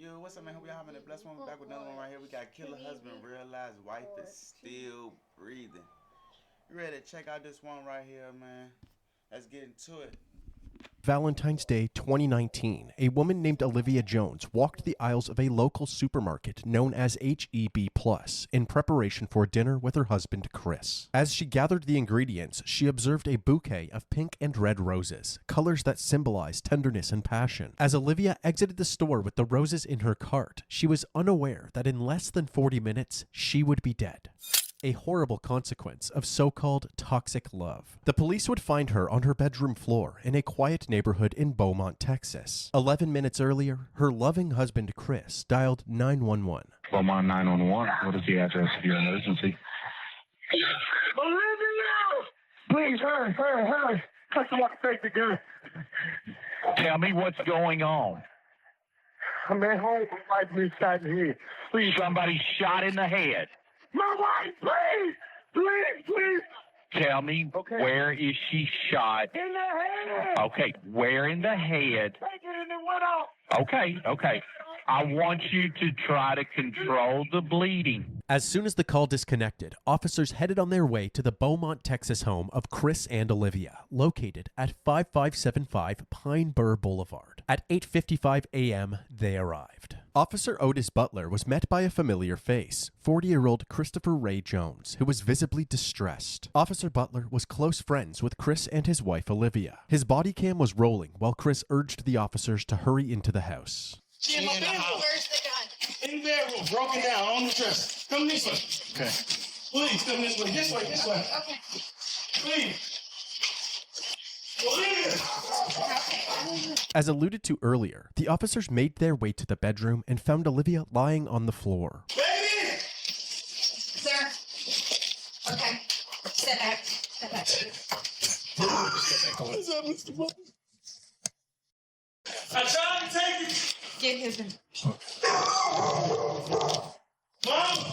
Yo, what's up, man? Hope y'all having a blessed one. We're back with another one right here. We got Killer Husband realized wife is still breathing. You ready to check out this one right here, man? Let's get into it. Valentine's Day 2019, a woman named Olivia Jones walked the aisles of a local supermarket known as HEB Plus in preparation for dinner with her husband Chris. As she gathered the ingredients, she observed a bouquet of pink and red roses, colors that symbolize tenderness and passion. As Olivia exited the store with the roses in her cart, she was unaware that in less than 40 minutes, she would be dead. A horrible consequence of so-called toxic love. The police would find her on her bedroom floor in a quiet neighborhood in Beaumont, Texas. 11 minutes earlier, her loving husband Chris dialed 911. Beaumont 911, what is the address of your emergency? Olivia! Please, hurry. Customer take the gun. Tell me what's going on. I'm at home. My wife been shot in the head. Please. Somebody shot in the head. My wife, please. Tell me, Okay. Where is she shot? In the head. Okay, where in the head? Take it and it went off. Okay. I want you to try to control the bleeding. As soon as the call disconnected, officers headed on their way to the Beaumont, Texas home of Chris and Olivia, located at 5575 Pine Bur Boulevard. At 8:55 a.m., they arrived. Officer Otis Butler was met by a familiar face, 40-year-old Christopher Ray Jones, who was visibly distressed. Officer Butler was close friends with Chris and his wife Olivia. His body cam was rolling while Chris urged the officers to hurry into the house. She in my bedroom. Where's the gun? In the bedroom, broken down on the dresser. Come this way. Okay. Please, come this way. This way. Okay. Please. Olivia! As alluded to earlier, the officers made their way to the bedroom and found Olivia lying on the floor. Baby! Sir. Okay. Step back. What's up, Mr. Butler? I tried to take it. Get his. Mom!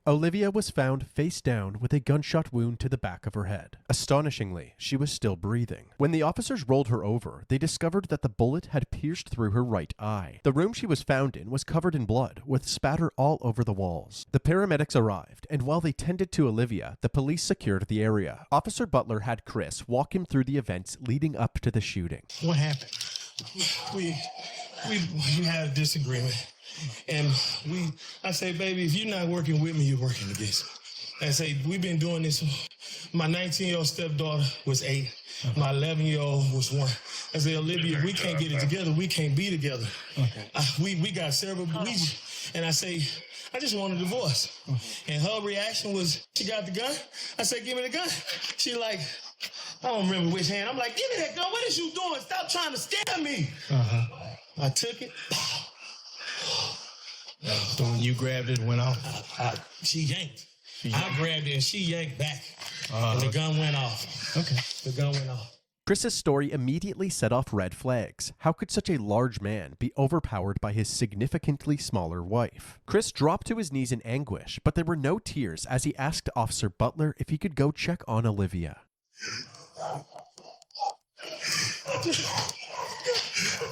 Olivia was found face down with a gunshot wound to the back of her head. Astonishingly, she was still breathing. When the officers rolled her over, they discovered that the bullet had pierced through her right eye. The room she was found in was covered in blood, with spatter all over the walls. The paramedics arrived, and while they tended to Olivia, the police secured the area. Officer Butler had Chris walk him through the events leading up to the shooting. What happened? We had a disagreement. And I say, baby, if you're not working with me, you're working against me. I say, we've been doing this. My 19-year-old stepdaughter was 8. My 11-year-old was 1. I say, Olivia, we can't get it together. We can't be together. Okay. We got several. And I say, I just want a divorce. And her reaction was, she got the gun? I said, give me the gun. She like, I don't remember which hand. I'm like, give me that gun. What is you doing? Stop trying to scare me. I took it. So when you grabbed it, went off? She yanked. I grabbed it and she yanked back. And the gun went off. Okay. The gun went off. Chris's story immediately set off red flags. How could such a large man be overpowered by his significantly smaller wife? Chris dropped to his knees in anguish, but there were no tears as he asked Officer Butler if he could go check on Olivia.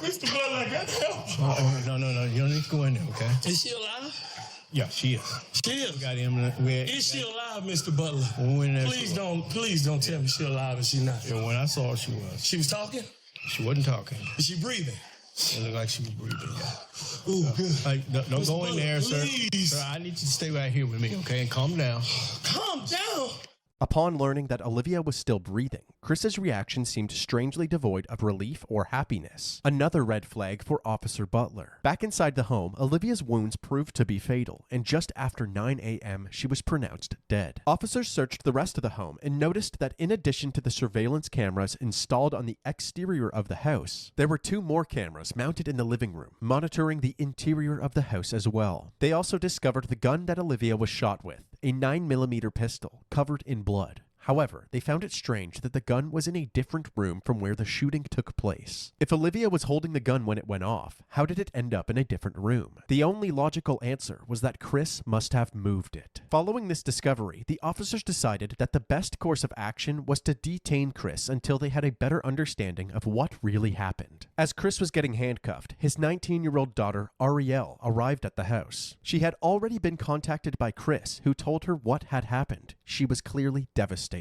Mr. Butler, I got help. No. You don't need to go in there, okay? Is she alive? Yeah, she is. She is. We got him. Is she alive, Mr. Butler? When we went in there, Please don't tell me she's alive and she's not. Yeah, when I saw her, she was. She was talking? She wasn't talking. Is she breathing? It looked like she was breathing. Yeah. Ooh, good. Like, don't Mr. go in there, Butler, sir. please. Sir, I need you to stay right here with me, okay? And calm down. Calm down. Upon learning that Olivia was still breathing, Chris's reaction seemed strangely devoid of relief or happiness. Another red flag for Officer Butler. Back inside the home, Olivia's wounds proved to be fatal, and just after 9 a.m., she was pronounced dead. Officers searched the rest of the home and noticed that in addition to the surveillance cameras installed on the exterior of the house, there were 2 more cameras mounted in the living room, monitoring the interior of the house as well. They also discovered the gun that Olivia was shot with, a 9mm pistol covered in blood. However, they found it strange that the gun was in a different room from where the shooting took place. If Olivia was holding the gun when it went off, how did it end up in a different room? The only logical answer was that Chris must have moved it. Following this discovery, the officers decided that the best course of action was to detain Chris until they had a better understanding of what really happened. As Chris was getting handcuffed, his 19-year-old daughter, Ariel, arrived at the house. She had already been contacted by Chris, who told her what had happened. She was clearly devastated.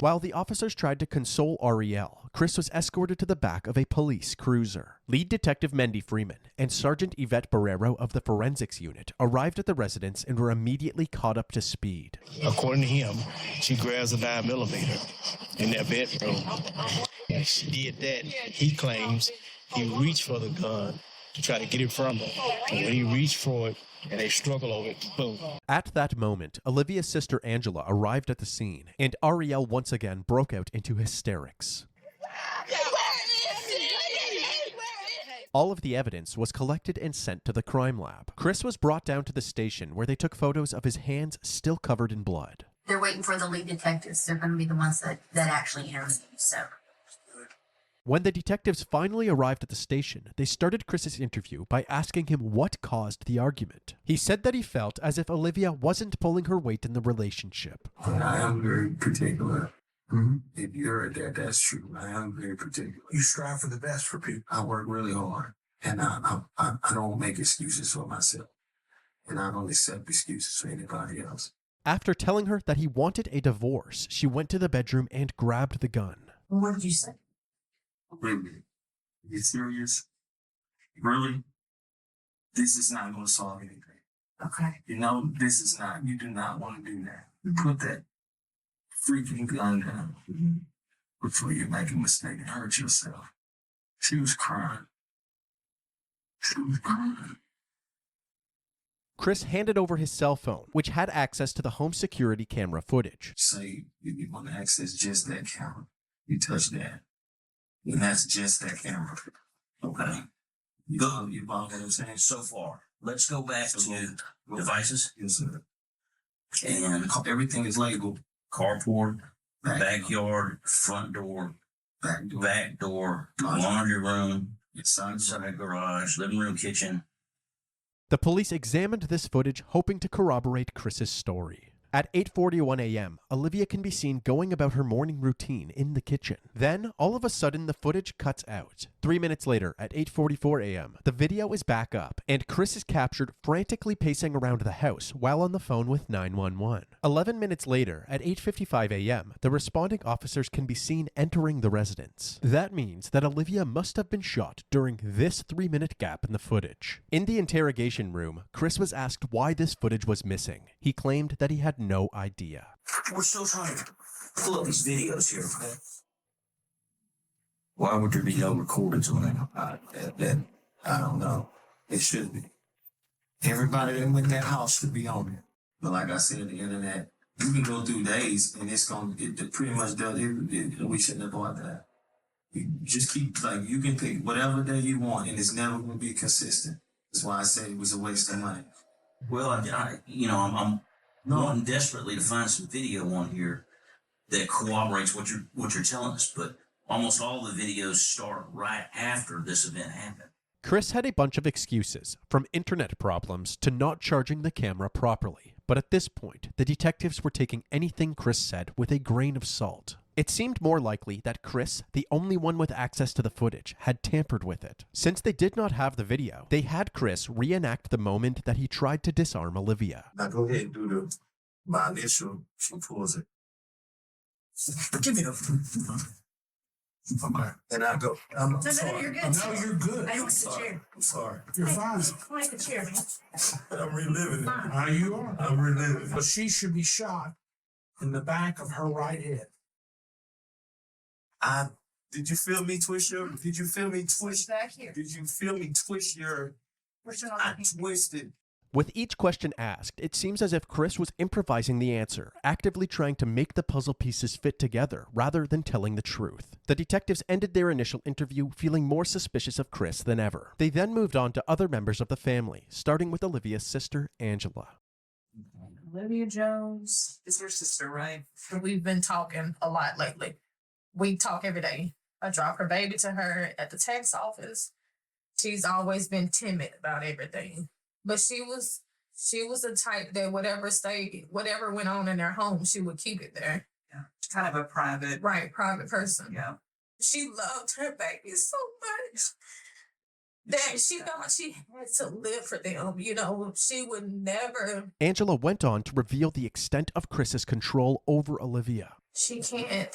While the officers tried to console Ariel, Chris was escorted to the back of a police cruiser. Lead Detective Mendy Freeman and Sergeant Yvette Barrero of the Forensics Unit arrived at the residence and were immediately caught up to speed. According to him, she grabs a 9mm in their bedroom. And she did that. He claims he reached for the gun to try to get it from her. And when he reached for it, and they struggle over it, boom. At that moment, Olivia's sister Angela arrived at the scene, and Ariel once again broke out into hysterics. All of the evidence was collected and sent to the crime lab. Chris was brought down to the station where they took photos of his hands still covered in blood. They're waiting for the lead detectives. They're going to be the ones that actually interview you, so. When the detectives finally arrived at the station, they started Chris's interview by asking him what caused the argument. He said that he felt as if Olivia wasn't pulling her weight in the relationship. I am very particular. If you heard that, that's true. I am very particular. You strive for the best for people. I work really hard, and I don't make excuses for myself, and I don't accept excuses for anybody else. After telling her that he wanted a divorce, she went to the bedroom and grabbed the gun. What did you say? Really? You serious? Really? This is not going to solve anything. Okay. You know, this is not, you do not want to do that. Put that freaking gun down before you make a mistake and hurt yourself. She was crying. She was crying. Chris handed over his cell phone, which had access to the home security camera footage. Say, if you want to access just that camera, you touch that. And that's just that camera. Okay. You follow what I'm saying? So far, let's go back to devices. Yes, sir. And everything is labeled. Carport, backyard, front door, back door, laundry room, side garage, living room, kitchen. The police examined this footage, hoping to corroborate Chris's story. At 8:41 a.m., Olivia can be seen going about her morning routine in the kitchen. Then, all of a sudden, the footage cuts out. 3 minutes later, at 8:44 a.m., the video is back up, and Chris is captured frantically pacing around the house while on the phone with 911. 11 minutes later, at 8:55 a.m., the responding officers can be seen entering the residence. That means that Olivia must have been shot during this 3-minute gap in the footage. In the interrogation room, Chris was asked why this footage was missing. He claimed that he had no idea. We're still trying to pull up these videos here, okay? Why would there be no recordings on them? I don't know. It should be. Everybody that went in that house should be on it. But like I said, the internet, you can go through days and it pretty much does it. We shouldn't have bought that. You just keep, like, you can pick whatever day you want and it's never going to be consistent. That's why I said it was a waste of money. Well, I'm wanting desperately to find some video on here that corroborates what you're telling us, but almost all the videos start right after this event happened. Chris had a bunch of excuses, from internet problems to not charging the camera properly. But at this point, the detectives were taking anything Chris said with a grain of salt. It seemed more likely that Chris, the only one with access to the footage, had tampered with it. Since they did not have the video, they had Chris reenact the moment that he tried to disarm Olivia. Now go ahead and do my initial. She pulls it. Give me the. Okay. And I go. I'm sorry. You're good. No, you're good. I don't want the chair. I'm sorry. You're fine. I like the chair, man. I'm reliving it. You are. I'm reliving But it. she should be shot in the back of her right head. Did you feel me twist your? Did you feel me twist? Back here. Did you feel me twist your? We're still not I looking. twisted With each question asked, it seems as if Chris was improvising the answer, actively trying to make the puzzle pieces fit together rather than telling the truth. The detectives ended their initial interview feeling more suspicious of Chris than ever. They then moved on to other members of the family, starting with Olivia's sister, Angela. Olivia Jones is your sister, right? We've been talking a lot lately. We talk every day. I drop her baby to her at the tax office. She's always been timid about everything. But she was the type that whatever went on in their home, she would keep it there. Yeah. Kind of a private person. Yeah. She loved her baby so much that she thought she had to live for them. You know, she would never. Angela went on to reveal the extent of Chris's control over Olivia. She can't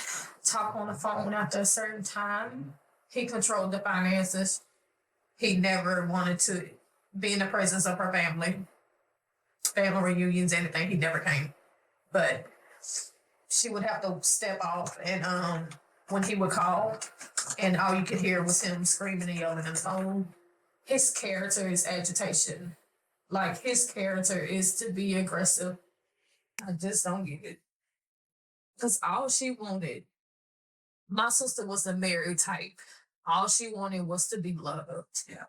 talk on the phone after a certain time. He controlled the finances. He never wanted to be in the presence of her family reunions, anything. He never came. But she would have to step off, and when he would call, and all you could hear was him screaming and yelling on the phone. His character is agitation. Like, his character is to be aggressive. I just don't get it. Because all she wanted, my sister was a married type. All she wanted was to be loved. Yeah.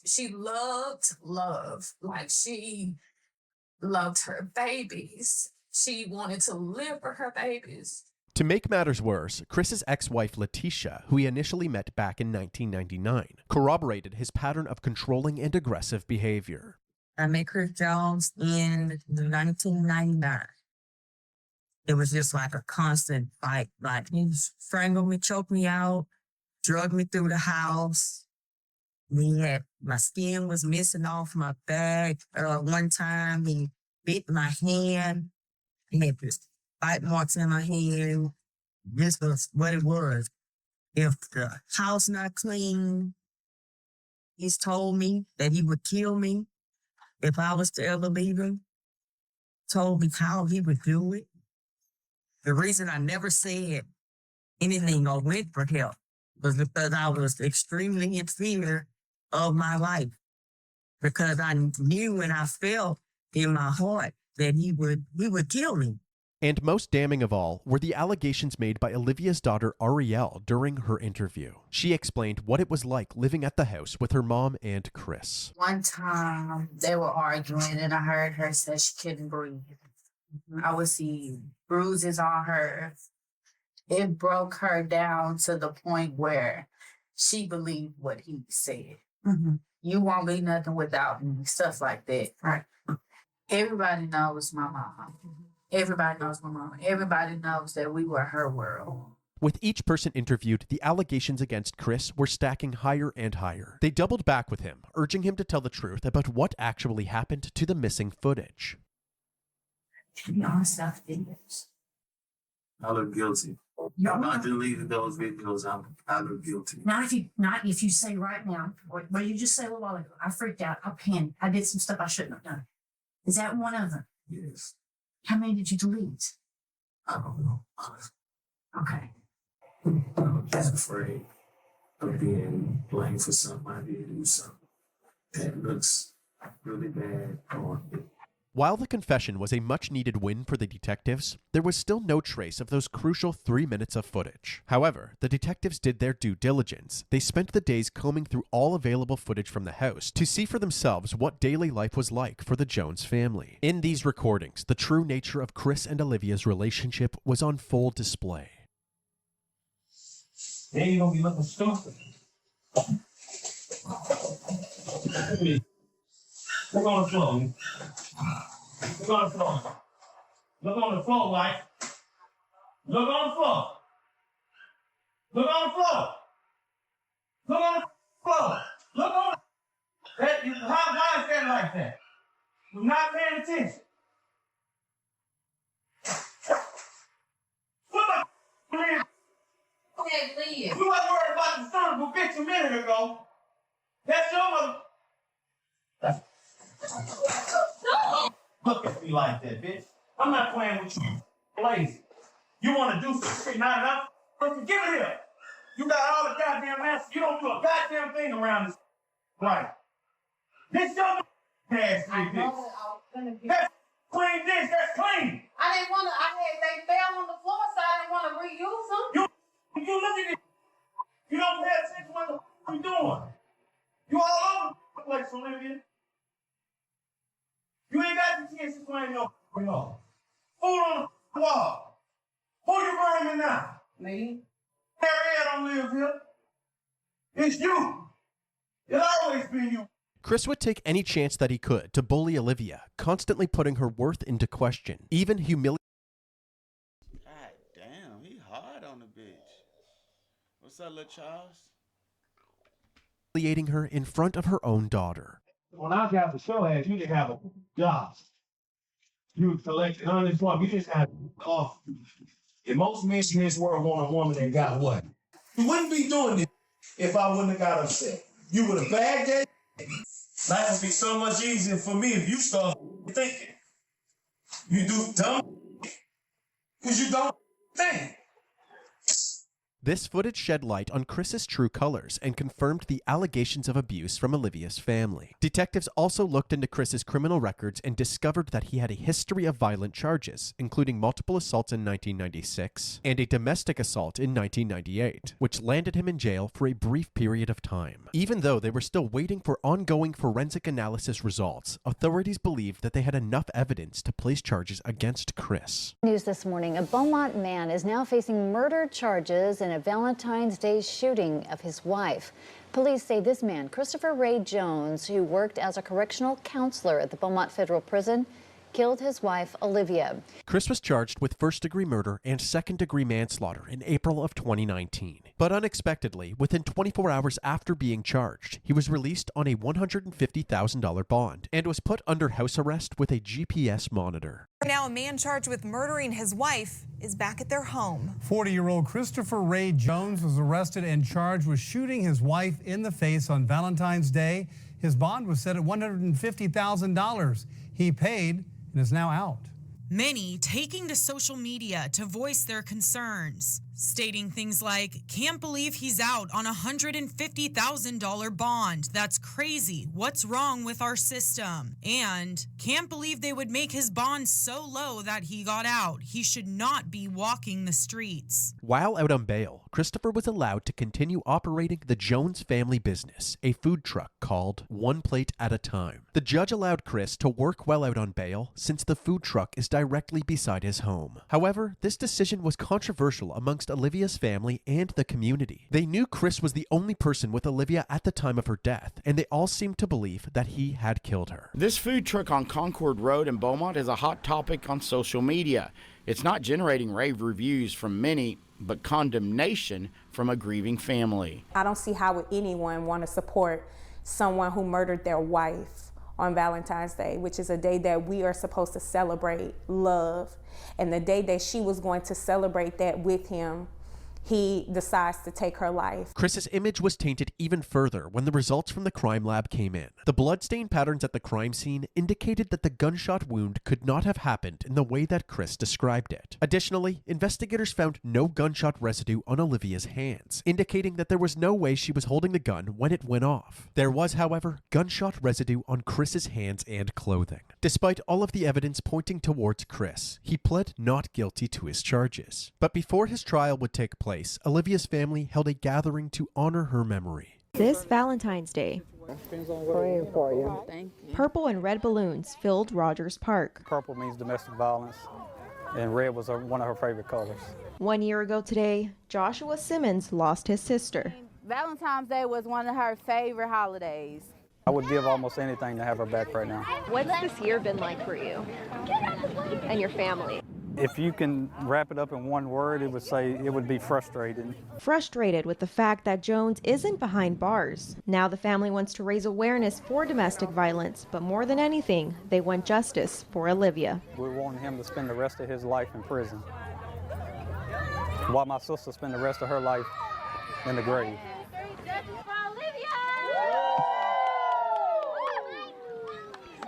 She loved love. Like, she loved her babies. She wanted to live for her babies. To make matters worse, Chris's ex-wife Letitia, who he initially met back in 1999, corroborated his pattern of controlling and aggressive behavior. I met Chris Jones in 1999. It was just like a constant fight. Like, he strangled me, choked me out, drugged me through the house. My skin was missing off my back. One time he bit my hand. He had this bite marks in my hand. This was what it was. If the house not clean, he's told me that he would kill me if I was to ever leave him. Told me how he would do it. The reason I never said anything or went for help was because I was extremely in fear of my life. Because I knew and I felt in my heart that he would kill me. And most damning of all were the allegations made by Olivia's daughter Ariel during her interview. She explained what it was like living at the house with her mom and Chris. One time they were arguing and I heard her say she couldn't breathe. I would see bruises on her. It broke her down to the point where she believed what he said. Mm-hmm. You won't be nothing without me, stuff like that. Right. Everybody knows my mom. Everybody knows my mom. Everybody knows that we were her world. With each person interviewed, the allegations against Chris were stacking higher and higher. They doubled back with him, urging him to tell the truth about what actually happened to the missing footage. To be honest, I videos. I look guilty. Not deleting those videos. I look guilty. Not if you say right now, what you just said a little while ago, I freaked out, I panicked, I did some stuff I shouldn't have done. Is that one of them? Yes. How many did you delete? I don't know. Honestly. Okay. I'm just afraid of being blamed for something I did do something that looks really bad on me. While the confession was a much-needed win for the detectives, there was still no trace of those crucial 3 minutes of footage. However, the detectives did their due diligence. They spent the days combing through all available footage from the house to see for themselves what daily life was like for the Jones family. In these recordings, the true nature of Chris and Olivia's relationship was on full display. Then you're gonna be looking stupid. Look on the floor. Look on the floor. Look on the floor, White. Look on the floor. Look on the floor. Look on the floor. Look on the... Why is that like that? You're not paying attention. What the man? Hey, Leah. You wasn't worried about the son of a bitch a minute ago. That's your mother. Look at me like that, bitch. I'm not playing with you. Lazy. You want to do some shit, not enough? Give it here. You got all the goddamn answers. You don't do a goddamn thing around this. Right. This your Pass me this. That's clean dish. That's clean. I didn't want to. They fell on the floor, so I didn't want to reuse them. You look at it. You don't pay attention what the f*** you doing. You all over the place, Olivia. You ain't got the chance to claim no f***ing off. Food on the wall. Who you burning now? Me. Harriet don't live here. It's you. It'll always be you. Chris would take any chance that he could to bully Olivia, constantly putting her worth into question, even humiliating. God damn, he hard on the bitch. What's up, little Charles? Humiliating her in front of her own daughter. When I got the show ass, you didn't have a job. You collected unemployment. You just had off. And most men in this world want a woman that got what? You wouldn't be doing this if I wouldn't have got upset. You would have bagged that. Life would be so much easier for me if you start thinking. You do dumb because you don't think. This footage shed light on Chris's true colors and confirmed the allegations of abuse from Olivia's family. Detectives also looked into Chris's criminal records and discovered that he had a history of violent charges, including multiple assaults in 1996 and a domestic assault in 1998, which landed him in jail for a brief period of time. Even though they were still waiting for ongoing forensic analysis results, authorities believed that they had enough evidence to place charges against Chris. News this morning, a Beaumont man is now facing murder charges in a Valentine's Day shooting of his wife. Police say this man, Christopher Ray Jones, who worked as a correctional counselor at the Beaumont Federal Prison, killed his wife, Olivia. Chris was charged with first-degree murder and second-degree manslaughter in April of 2019. But unexpectedly, within 24 hours after being charged, he was released on a $150,000 bond and was put under house arrest with a GPS monitor. Now a man charged with murdering his wife is back at their home. 40-year-old Christopher Ray Jones was arrested and charged with shooting his wife in the face on Valentine's Day. His bond was set at $150,000. He paid and is now out. Many taking to social media to voice their concerns, stating things like, "Can't believe he's out on a $150,000 bond. That's crazy. What's wrong with our system?" And, "Can't believe they would make his bond so low that he got out. He should not be walking the streets." While out on bail, Christopher was allowed to continue operating the Jones family business, a food truck called One Plate at a Time. The judge allowed Chris to work while out on bail since the food truck is directly beside his home. However, this decision was controversial amongst Olivia's family and the community. They knew Chris was the only person with Olivia at the time of her death, and they all seemed to believe that he had killed her. This food truck on Concord Road in Beaumont is a hot topic on social media. It's not generating rave reviews from many, but condemnation from a grieving family. I don't see how would anyone want to support someone who murdered their wife on Valentine's Day, which is a day that we are supposed to celebrate love. And the day that she was going to celebrate that with him, he decides to take her life. Chris's image was tainted even further when the results from the crime lab came in. The bloodstain patterns at the crime scene indicated that the gunshot wound could not have happened in the way that Chris described it. Additionally, investigators found no gunshot residue on Olivia's hands, indicating that there was no way she was holding the gun when it went off. There was, however, gunshot residue on Chris's hands and clothing. Despite all of the evidence pointing towards Chris, he pled not guilty to his charges. But before his trial would take place, Olivia's family held a gathering to honor her memory. This Valentine's Day, Praying for you. purple and red balloons filled Rogers Park. Purple means domestic violence, and red was one of her favorite colors. 1 year ago today, Joshua Simmons lost his sister. Valentine's Day was one of her favorite holidays. I would give almost anything to have her back right now. What's this year been like for you and your family? If you can wrap it up in one word, it would be frustrating. Frustrated with the fact that Jones isn't behind bars. Now the family wants to raise awareness for domestic violence, but more than anything, they want justice for Olivia. We want him to spend the rest of his life in prison, while my sister spend the rest of her life in the grave.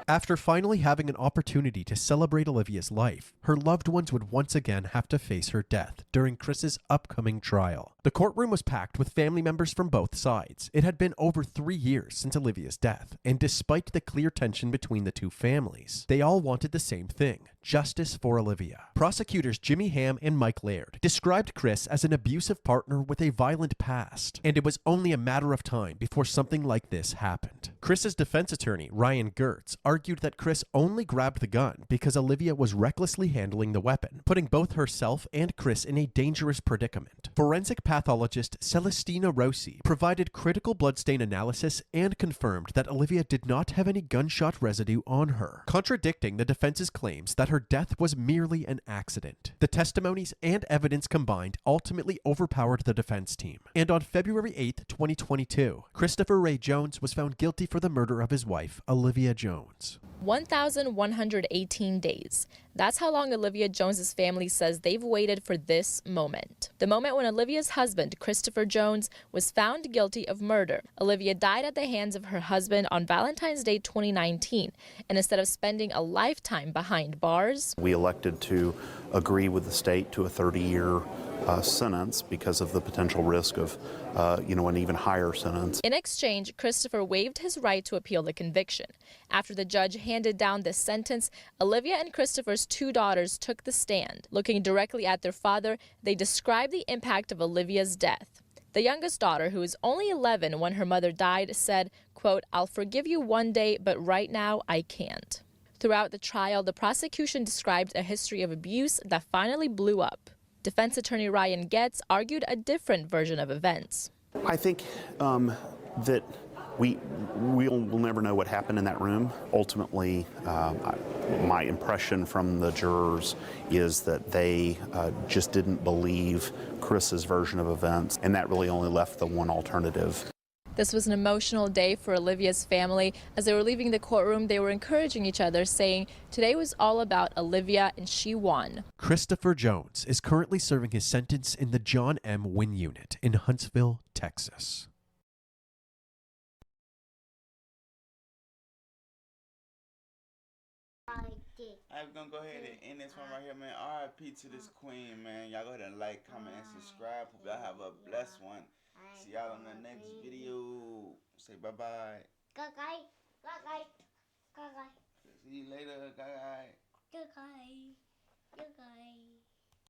After finally having an opportunity to celebrate Olivia's life, her loved ones would once again have to face her death during Chris's upcoming trial. The courtroom was packed with family members from both sides. It had been over 3 years since Olivia's death, and despite the clear tension between the two families, they all wanted the same thing: justice for Olivia. Prosecutors Jimmy Ham and Mike Laird described Chris as an abusive partner with a violent past, and it was only a matter of time before something like this happened. Chris's defense attorney, Ryan Gertz, argued that Chris only grabbed the gun because Olivia was recklessly handling the weapon, putting both herself and Chris in a dangerous predicament. Forensic pathologist Celestina Rossi provided critical bloodstain analysis and confirmed that Olivia did not have any gunshot residue on her, contradicting the defense's claims that her death was merely an accident. The testimonies and evidence combined ultimately overpowered the defense team, and on February 8, 2022, Christopher Ray Jones was found guilty for the murder of his wife, Olivia Jones. 1,118 days. That's how long Olivia Jones's family says they've waited for this moment. The moment when Olivia's husband, Christopher Jones, was found guilty of murder. Olivia died at the hands of her husband on Valentine's Day 2019, and instead of spending a lifetime behind bars, we elected to agree with the state to a 30-year sentence because of the potential risk of, an even higher sentence. In exchange, Christopher waived his right to appeal the conviction. After the judge handed down this sentence, Olivia and Christopher's 2 daughters took the stand. Looking directly at their father, they described the impact of Olivia's death. The youngest daughter, who was only 11 when her mother died, said, quote, "I'll forgive you one day, but right now I can't." Throughout the trial, the prosecution described a history of abuse that finally blew up. Defense attorney Ryan Getz argued a different version of events. I think that we'll never know what happened in that room. Ultimately, my impression from the jurors is that they just didn't believe Chris's version of events, and that really only left the one alternative. This was an emotional day for Olivia's family. As they were leaving the courtroom, they were encouraging each other, saying today was all about Olivia and she won. Christopher Jones is currently serving his sentence in the John M. Wynn Unit in Huntsville, Texas. I'm gonna go ahead and end this one right here, man. RIP to this queen, man. Y'all go ahead and like, comment, and subscribe. Hope y'all have a blessed one. See y'all on the next video. Say bye-bye. Bye-bye. Bye-bye. Bye-bye. See you later. Bye-bye. Bye-bye. Bye-bye.